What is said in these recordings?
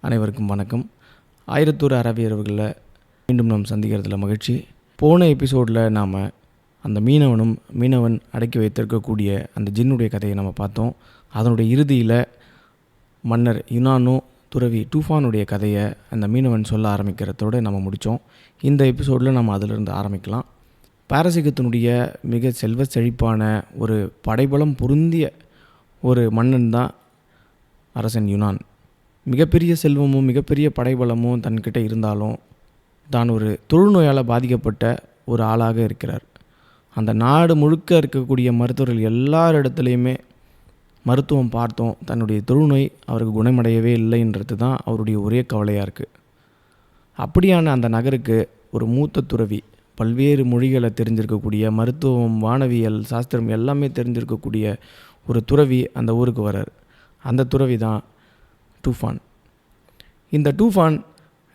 அனைவருக்கும் வணக்கம். 1001 அறவியர்களில் மீண்டும் நாம் சந்திக்கிறதுல மகிழ்ச்சி. போன எபிசோடில் நாம் அந்த மீனவன் அடக்கி வைத்திருக்கக்கூடிய அந்த ஜின்னுடைய கதையை நம்ம பார்த்தோம். அதனுடைய இறுதியில் மன்னர் யுனானும் துறவி டூஃபானுடைய கதையை அந்த மீனவன் சொல்ல ஆரம்பிக்கிறதோடு நம்ம முடித்தோம். இந்த எபிசோடில் நம்ம அதிலிருந்து ஆரம்பிக்கலாம். பாரசீகத்தினுடைய மிக செல்வ செழிப்பான ஒரு படைபலம் பொருந்திய ஒரு மன்னன் தான் அரசன் யுனான். மிகப்பெரிய செல்வமும் மிகப்பெரிய படைபலமும் தன்கிட்ட இருந்தாலும் தான் ஒரு தொழுநோயால் பாதிக்கப்பட்ட ஒரு ஆளாக இருக்கிறார். அந்த நாடு முழுக்க இருக்கக்கூடிய மருத்துவர்கள் எல்லாரிடத்துலையுமே மருத்துவம் பார்த்தோம், தன்னுடைய தொழுநோய் அவருக்கு குணமடையவே இல்லைன்றது தான் அவருடைய ஒரே கவலையாக இருக்குது. அப்படியான அந்த நகருக்கு ஒரு மூத்த துறவி, பல்வேறு மொழிகளை தெரிஞ்சிருக்கக்கூடிய, மருத்துவம், வானவியல், சாஸ்திரம் எல்லாமே தெரிஞ்சிருக்கக்கூடிய ஒரு துறவி அந்த ஊருக்கு வரார். அந்த துறவி தான் டூஃபான். இந்த டூஃபான்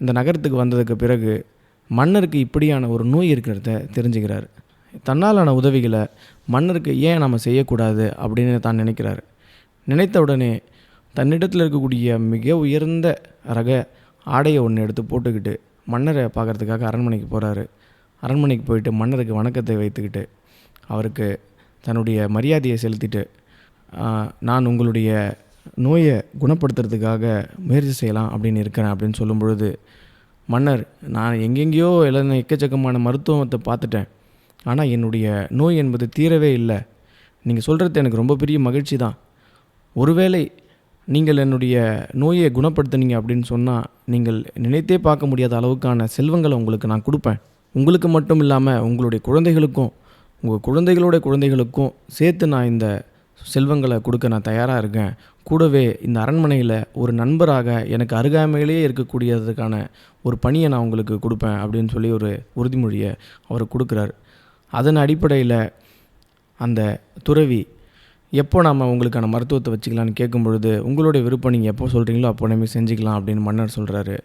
இந்த நகரத்துக்கு வந்ததுக்கு பிறகு மன்னருக்கு இப்படியான ஒரு நோய் இருக்கிறத தெரிஞ்சுக்கிறார். தன்னாலான உதவிகளை மன்னருக்கு ஏன் நம்ம செய்யக்கூடாது அப்படின்னு தான் நினைக்கிறார். நினைத்த உடனே தன்னிடத்தில் இருக்கக்கூடிய மிக உயர்ந்த ரக ஆடையை ஒன்று எடுத்து போட்டுக்கிட்டு மன்னரை பார்க்குறதுக்காக அரண்மனைக்கு போகிறாரு. அரண்மனைக்கு போயிட்டு மன்னருக்கு வணக்கத்தை வைத்துக்கிட்டு அவருக்கு தன்னுடைய மரியாதையை செலுத்திட்டு, நான் உங்களுடைய நோயை குணப்படுத்துறதுக்காக முயற்சி செய்யலாம் அப்படின்னு இருக்கிறேன் அப்படின்னு சொல்லும் பொழுது, மன்னர், நான் எங்கெங்கேயோ எக்கச்சக்கமான மருத்துவத்தை பார்த்துட்டேன், ஆனால் என்னுடைய நோய் என்பது தீரவே இல்லை. நீங்கள் சொல்கிறது எனக்கு ரொம்ப பெரிய மகிழ்ச்சி தான். ஒருவேளை நீங்கள் என்னுடைய நோயை குணப்படுத்துனீங்க அப்படின்னு சொன்னால் நீங்கள் நினைத்தே பார்க்க முடியாத அளவுக்கான செல்வங்களை உங்களுக்கு நான் கொடுப்பேன். உங்களுக்கு மட்டும் இல்லாமல் உங்களுடைய குழந்தைகளுக்கும் உங்கள் குழந்தைகளோட குழந்தைகளுக்கும் சேர்த்து நான் இந்த செல்வங்களை கொடுக்க நான் தயாராக இருக்கேன். கூடவே இந்த அரண்மனையில் ஒரு நண்பராக எனக்கு அருகாமையிலேயே இருக்கக்கூடியதுக்கான ஒரு பணியை நான் உங்களுக்கு கொடுப்பேன் அப்படின்னு சொல்லி ஒரு உறுதிமொழியை அவர் கொடுக்குறார். அதன் அடிப்படையில் அந்த துறவி, எப்போ நாம் உங்களுக்கான மருத்துவத்தை வச்சுக்கலான்னு கேட்கும் பொழுது, உங்களுடைய விருப்பம் நீங்கள் எப்போ சொல்கிறீங்களோ அப்போ நம்ம செஞ்சுக்கலாம் அப்படின்னு மன்னர் சொல்கிறாரு.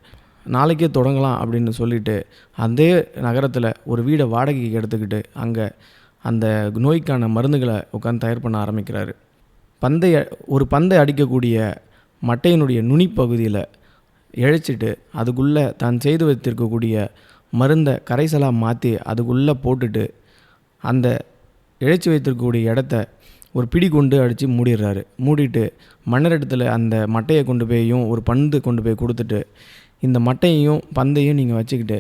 நாளைக்கே தொடங்கலாம் அப்படின்னு சொல்லிவிட்டு அதே நகரத்தில் ஒரு வீடை வாடகைக்கு எடுத்துக்கிட்டு அங்கே அந்த நோய்க்கான மருந்துகளை உட்காந்து தயார் பண்ண ஆரம்பிக்கிறாரு. ஒரு பந்தை அடிக்கக்கூடிய மட்டையினுடைய நுனிப்பகுதியில் இழைச்சிட்டு அதுக்குள்ளே தான் செய்து வைத்திருக்கக்கூடிய மருந்தை கரைசலாக மாற்றி அதுக்குள்ளே போட்டுட்டு அந்த இழைச்சி வைத்திருக்கக்கூடிய இடத்த ஒரு பிடி கொண்டு அடித்து மூடிடுறாரு. மூடிட்டு மன்னரிடத்தில் அந்த மட்டையை கொண்டு போயும் ஒரு பந்து கொண்டு போய் கொடுத்துட்டு, இந்த மட்டையையும் பந்தையும் நீங்கள் வச்சுக்கிட்டு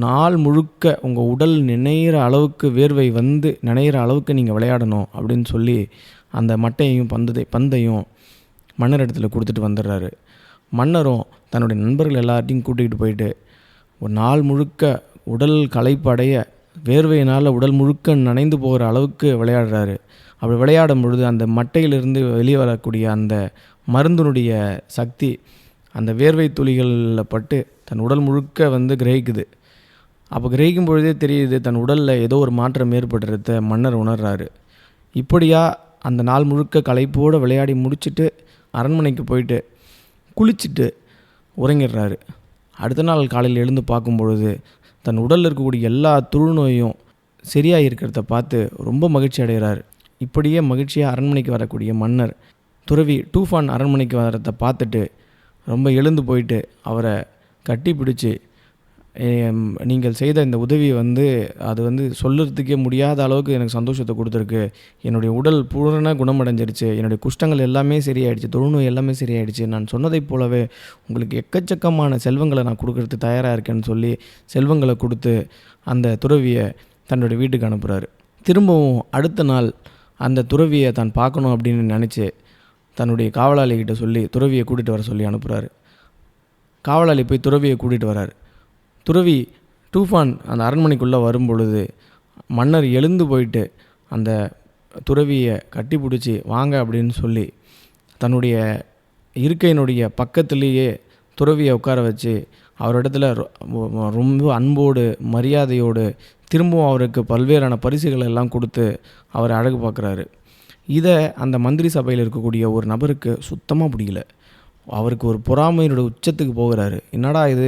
நாள் முழுக்க உங்கள் உடல் நினைகிற அளவுக்கு, வேர்வை வந்து நினைகிற அளவுக்கு நீங்கள் விளையாடணும் அப்படின்னு சொல்லி அந்த மட்டையையும் பந்தையும் மன்னர் கொடுத்துட்டு வந்துடுறாரு. மன்னரும் தன்னுடைய நண்பர்கள் எல்லாத்தையும் கூட்டிகிட்டு போயிட்டு ஒரு நாள் முழுக்க உடல் களைப்படைய, வேர்வையினால் உடல் முழுக்க நனைந்து போகிற அளவுக்கு விளையாடுறாரு. அப்படி விளையாடும் பொழுது அந்த மட்டையிலிருந்து வெளியே வரக்கூடிய அந்த மருந்தினுடைய சக்தி அந்த வேர்வை துளிகளில் பட்டு தன் உடல் முழுக்க கிரகிக்குது. அப்போ கிரகிக்கும் பொழுதே தெரியுது தன் உடலில் ஏதோ ஒரு மாற்றம் ஏற்படுறத மன்னர் உணர்றாரு. இப்படியா அந்த நாள் முழுக்க களைப்போடு விளையாடி முடிச்சுட்டு அரண்மனைக்கு போயிட்டு குளிச்சுட்டு உறங்கிடுறாரு. அடுத்த நாள் காலையில் எழுந்து பார்க்கும் பொழுது தன் உடலில் இருக்கக்கூடிய எல்லா தொழுநோயும் சரியாக இருக்கிறத பார்த்து ரொம்ப மகிழ்ச்சி அடைகிறார். இப்படியே மகிழ்ச்சியாக அரண்மனைக்கு வரக்கூடிய மன்னர் துறவி டூஃபான் அரண்மனைக்கு வரதை பார்த்துட்டு ரொம்ப எழுந்து போயிட்டு அவரை கட்டி பிடிச்சி, நீங்கள் செய்த இந்த உதவி அது சொல்லுறதுக்கே முடியாத அளவுக்கு எனக்கு சந்தோஷத்தை கொடுத்துருக்கு. என்னுடைய உடல் பூரண குணமடைஞ்சிருச்சு, என்னுடைய குஷ்டங்கள் எல்லாமே சரியாயிடுச்சு, தொழுநோய் எல்லாமே சரியாயிடுச்சு. நான் சொன்னதைப் போலவே உங்களுக்கு எக்கச்சக்கமான செல்வங்களை நான் கொடுக்கறதுக்கு தயாராக இருக்கேன்னு சொல்லி செல்வங்களை கொடுத்து அந்த துறவியை தன்னுடைய வீட்டுக்கு அனுப்புகிறாரு. திரும்பவும் அடுத்த நாள் அந்த துறவியை தான் பார்க்கணும் அப்படின்னு நினச்சி தன்னுடைய காவலாளிகிட்ட சொல்லி துறவியை கூட்டிகிட்டு வர சொல்லி அனுப்புகிறாரு. காவலாளி போய் துறவியை கூட்டிகிட்டு வரார். துறவி டூஃபான் அந்த அரண்மனைக்குள்ளே வரும் பொழுது மன்னர் எழுந்து போயிட்டு அந்த துறவியை கட்டி பிடிச்சி வாங்க அப்படின்னு சொல்லி தன்னுடைய இருக்கையினுடைய பக்கத்துலேயே துறவியை உட்கார வச்சு அவரிடத்துல ரொம்ப அன்போடு மரியாதையோடு திரும்பவும் அவருக்கு பல்வேறான பரிசுகள் எல்லாம் கொடுத்து அவரை அழகு பார்க்குறாரு. இதை அந்த மந்திரி சபையில் இருக்கக்கூடிய ஒரு நபருக்கு சுத்தமாக பிடிக்கல. அவருக்கு ஒரு பொறாமையினோட உச்சத்துக்கு போகிறாரு. என்னடா இது,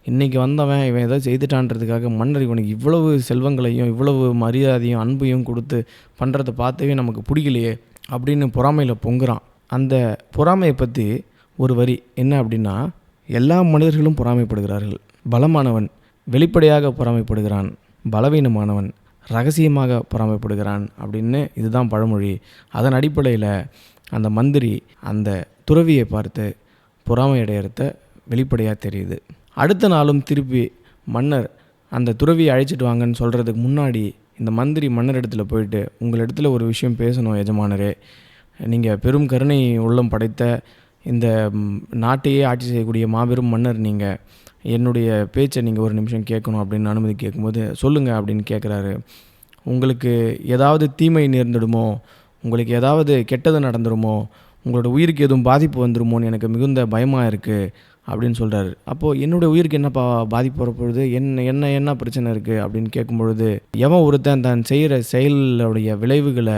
இன்றைக்கி வந்தவன் இவன் ஏதோ செய்துட்டான்றதுக்காக மன்னர் இவனுக்கு இவ்வளவு செல்வங்களையும் இவ்வளவு மரியாதையும் அன்பையும் கொடுத்து பண்ணுறதை பார்த்தவே நமக்கு பிடிக்கலையே அப்படின்னு பொறாமையில் பொங்குறான். அந்த பொறாமையை பற்றி ஒரு வரி என்ன அப்படின்னா, எல்லா மனிதர்களும் பொறாமைப்படுகிறார்கள். பலமானவன் வெளிப்படையாக பொறாமைப்படுகிறான், பலவீனமானவன் ரகசியமாக பொறாமைப்படுகிறான் அப்படின்னு இதுதான் பழமொழி. அதன் அடிப்படையில் அந்த மந்திரி அந்த துறவியை பார்த்து பொறாமை அடையிறத வெளிப்படையாக தெரியுது. அடுத்த நாளும் திருப்பி மன்னர் அந்த துறவியை அழைச்சிட்டு வாங்கன்னு சொல்கிறதுக்கு முன்னாடி இந்த மந்திரி மன்னர் இடத்துல போயிட்டு, உங்களிடத்துல ஒரு விஷயம் பேசணும் எஜமானரே, நீங்கள் பெரும் கருணை உள்ளம் படைத்த இந்த நாட்டையே ஆட்சி செய்யக்கூடிய மாபெரும் மன்னர், நீங்கள் என்னுடைய பேச்சை நீங்கள் ஒரு நிமிஷம் கேட்கணும் அப்படின்னு அனுமதி கேட்கும்போது, சொல்லுங்கள் அப்படின்னு கேட்குறாரு. உங்களுக்கு ஏதாவது தீமை நேர்ந்துடுமோ, உங்களுக்கு ஏதாவது கெட்டது நடந்துடுமோ, உங்களோட உயிருக்கு எதுவும் பாதிப்பு வந்துடுமோன்னு எனக்கு மிகுந்த பயமாக இருக்குது அப்படின்னு சொல்கிறாரு. அப்போது என்னுடைய உயிருக்கு என்னப்பா பாதிப்பு வரப்பொழுது, என்ன பிரச்சனை இருக்குது அப்படின்னு கேட்கும்பொழுது, எவன் ஒருத்தன் தான் செய்கிற செயலுடைய விளைவுகளை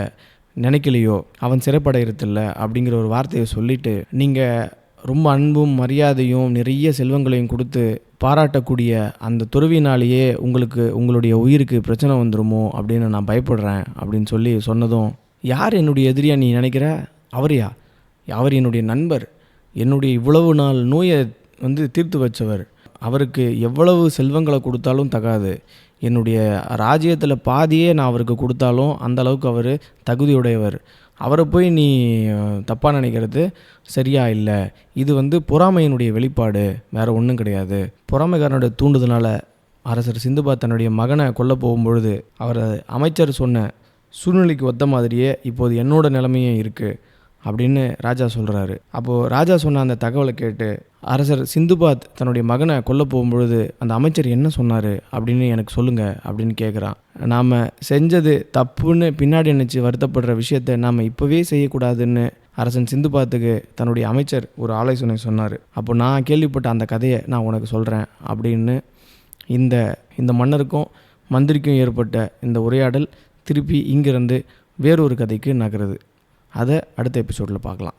நினைக்கலையோ அவன் சிறப்படைகிறதில்ல அப்படிங்கிற ஒரு வார்த்தையை சொல்லிவிட்டு, நீங்கள் ரொம்ப அன்பும் மரியாதையும் நிறைய செல்வங்களையும் கொடுத்து பாராட்டக்கூடிய அந்த துறவினாலேயே உங்களுடைய உயிருக்கு பிரச்சனை வந்துடுமோ அப்படின்னு நான் பயப்படுறேன் அப்படின்னு சொல்லி சொன்னதும், யார் என்னுடைய எதிரியாக நீ நினைக்கிற? அவரையா? அவர் என்னுடைய நண்பர், என்னுடைய இவ்வளவு நாள் நோயை தீர்த்து வச்சவர், அவருக்கு எவ்வளவு செல்வங்களை கொடுத்தாலும் தகாது, என்னுடைய ராஜ்யத்தில் பாதியே நான் அவருக்கு கொடுத்தாலும் அந்த அளவுக்கு அவர் தகுதியுடையவர், அவரை போய் நீ தப்பாக நினைக்கிறது சரியா இல்லை. இது பொறாமையினுடைய வெளிப்பாடு, வேறு ஒன்றும் கிடையாது. பொறாமைக்காரனுடைய தூண்டுதனால அரசர் சிந்துபாத் தன்னுடைய மகனை கொல்ல போகும்பொழுது அவர் அமைச்சர் சொன்ன சூழ்நிலைக்கு ஒத்த மாதிரியே இப்போது என்னோட நிலைமையும் இருக்குது அப்படின்னு ராஜா சொல்கிறாரு. அப்போது ராஜா சொன்ன அந்த தகவலை கேட்டு அரசர் சிந்துபாத் தன்னுடைய மகனை கொல்ல போகும்பொழுது அந்த அமைச்சர் என்ன சொன்னார் அப்படின்னு எனக்கு சொல்லுங்கள் அப்படின்னு கேட்குறான். நாம் செஞ்சது தப்புன்னு பின்னாடி நினச்சி வருத்தப்படுற விஷயத்தை நாம் இப்போவே செய்யக்கூடாதுன்னு அரசன் சிந்துபாத்துக்கு தன்னுடைய அமைச்சர் ஒரு ஆலோசனை சொன்னார். அப்போ நான் கேள்விப்பட்ட அந்த கதையை நான் உனக்கு சொல்கிறேன் அப்படின்னு இந்த மன்னருக்கும் மந்திரிக்கும் ஏற்பட்ட இந்த உரையாடல் திருப்பி இங்கிருந்து வேறொரு கதைக்கு நகருது. அதை அடுத்த எபிசோடில் பார்க்கலாம்.